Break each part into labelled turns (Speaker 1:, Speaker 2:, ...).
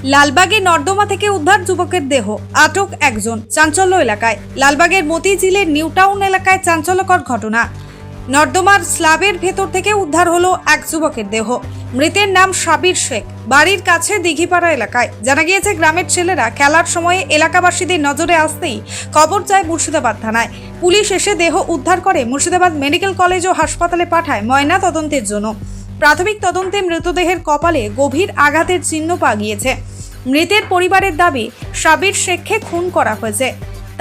Speaker 1: লালবাগে নর্দমা থেকে উদ্ধার যুবকের দেহ, আটক একজন, চাঞ্চল্য এলাকায়। লালবাগের মতিঝিলের নিউ টাউন এলাকায় চাঞ্চল্যকর ঘটনা। নর্দমার স্ল্যাবের ভেতর থেকে উদ্ধার হলো এক যুবকের দেহ। মৃতের নাম সাবির শেখ, বাড়ির কাছে দিঘিপাড়া এলাকায়। জানা গিয়েছে গ্রামের ছেলেরা খেলার সময়ে এলাকাবাসীদের নজরে আসতেই খবর যায় মুর্শিদাবাদ থানায়। পুলিশ এসে দেহ উদ্ধার করে মুর্শিদাবাদ মেডিকেল কলেজ ও হাসপাতালে পাঠায় ময়না তদন্তের জন্য। প্রাথমিক তদন্তে মৃতদেহের কপালে গভীর আঘাতের চিহ্ন পাওয়া গিয়েছে। মৃতের পরিবারের দাবি, সাবির শেখকে খুন করা হয়েছে।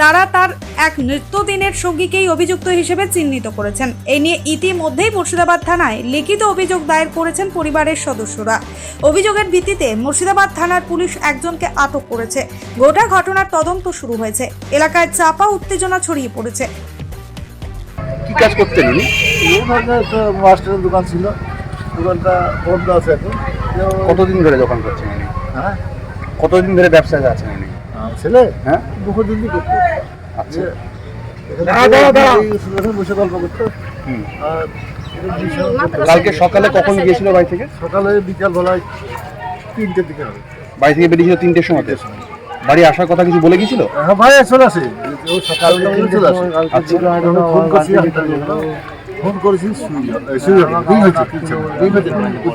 Speaker 1: তারা তার এক নিত্যদিনের সঙ্গীকেই অভিযুক্ত হিসেবে চিহ্নিত করেছেন। এই নিয়ে ইতিমধ্যেই মুর্শিদাবাদ থানায় লিখিত অভিযোগ দায়ের করেছেন পরিবারের সদস্যরা। অভিযোগের ভিত্তিতে মুর্শিদাবাদ থানার পুলিশ একজনকে আটক করেছে। গোটা ঘটনার তদন্ত শুরু হয়েছে। এলাকায় চাপা উত্তেজনা ছড়িয়ে পড়েছে।
Speaker 2: কি কাজ করতেন উনি?
Speaker 3: মাস্টারের দোকান ছিল, দোকানটা বন্ধ আছে এখন।
Speaker 2: কতদিন ধরে দোকান করছেন উনি?
Speaker 3: হ্যাঁ,
Speaker 2: কতদিন ধরে ব্যবসায় আছেন উনি?
Speaker 3: ছেলে
Speaker 2: হ্যাঁ,
Speaker 3: বহুদিন দিয়ে করতো।
Speaker 2: আচ্ছা।
Speaker 3: এখানে বসে গল্প করতো।
Speaker 2: হুম।
Speaker 3: আর
Speaker 2: কালকে সকালে কখন গিয়েছিল বাড়ি থেকে?
Speaker 3: সকালে বিকাল বেলায় 3টের দিকে হবে।
Speaker 2: বাড়ি থেকে বেরিয়েছিল 3টের সময়। বাড়ি আসার কথা কিছু বলে গিয়েছিল?
Speaker 3: হ্যাঁ ভাই, চলে আসে। ও সকালে চলে আসে।
Speaker 2: আচ্ছা।
Speaker 3: ফোন করছি, ফোন করেছি,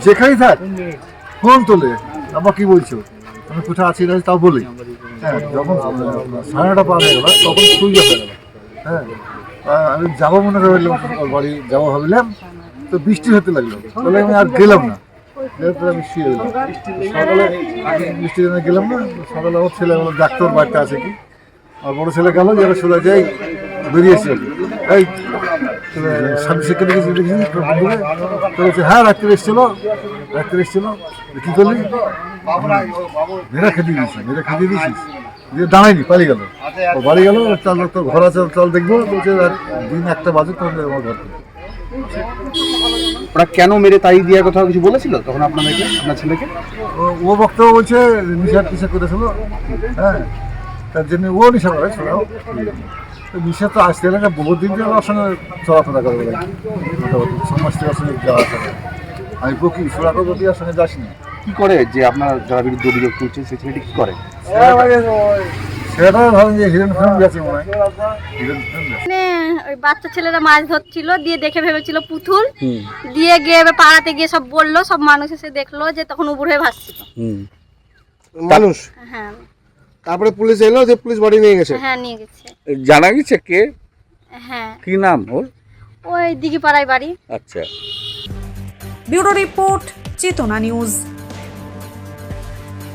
Speaker 3: যেখানেই থাক ফোন তোলে। আমার কি বলছো, আমি কোথায় আছি না তাও বলি। হ্যাঁ, যখন 9:30 পার হয়ে গেল তখন শুয়ে হয়ে গেল। হ্যাঁ, আমি যাবো মনে করলাম, ওর বাড়ি যাবো ভাবলাম, তো বৃষ্টি হতে লাগলো। তাহলে আমি আর গেলাম না, এরপরে আমি শুয়ে গেলাম। সকালে বৃষ্টির জন্য গেলাম না। সকালে আমার ছেলে বললো ডাক্তার বাড়িতে আছে কি। আর বড় ছেলে গেল, যারা সোজা যাই বেরিয়েছে। এই স্বামী সেখানে দেখেছি, বলছে হ্যাঁ রাত্রে এসেছিল, কী করলি? মেয়েরা খেতে দিয়েছিস, দিয়ে দাঁড়ায়নি, পালিয়ে গেল। ও বাড়ি গেল, চল তোর ঘর আছে, চল দেখবো। বলছে দিন 1টা বাজে তখন আমার ঘর থেকে।
Speaker 2: ওরা কেন মেরে তাই দেওয়ার কথা কিছু বলেছিল তখন আপনাদেরকে, আপনার ছেলেকে?
Speaker 3: ও বক্তব্য বলছে নিশা করেছিল। হ্যাঁ, তার জন্য ও নিশা করে। নিশা তো আসতে গেলে বহুদিন ধরে ওর সঙ্গে চলাফেরা করে, মোটামুটি সমাজ থেকে ওর সঙ্গে যাওয়া আসা করে। আমি বকি সুরাকর বকি ওর সঙ্গে যাসনি।
Speaker 2: কি করে যে আপনার যারা বিরুদ্ধে অভিযোগ তুলছে সেই ছেলেটি কি করে?
Speaker 3: সেটা ভাবেন যে হিরেন ফিল্ম গেছে মনে হয়, হিরেন ফিল্ম গেছে।
Speaker 4: মানে ওই বাচ্চা ছেলেরা মাছ ধরছিল, দিয়ে দেখে ভেবেছিল পুতুল, দিয়ে গিয়ে এবার পাড়াতে গিয়ে সব বললো, সব মানুষ এসে দেখলো যে তখন উবুর হয়ে ভাসছিল
Speaker 5: মানুষ।
Speaker 4: হ্যাঁ
Speaker 5: তারপরে পুলিশ এলো, যে পুলিশ বাড়ি নিয়ে গেছে।
Speaker 4: হ্যাঁ নিয়ে গেছে।
Speaker 5: জানা গেছে কে,
Speaker 4: হ্যাঁ
Speaker 5: কি নাম ওর?
Speaker 4: ওই দিঘিপাড়ায় বাড়ি।
Speaker 5: আচ্ছা।
Speaker 1: ব্যুরো রিপোর্ট, চেতনা নিউজ।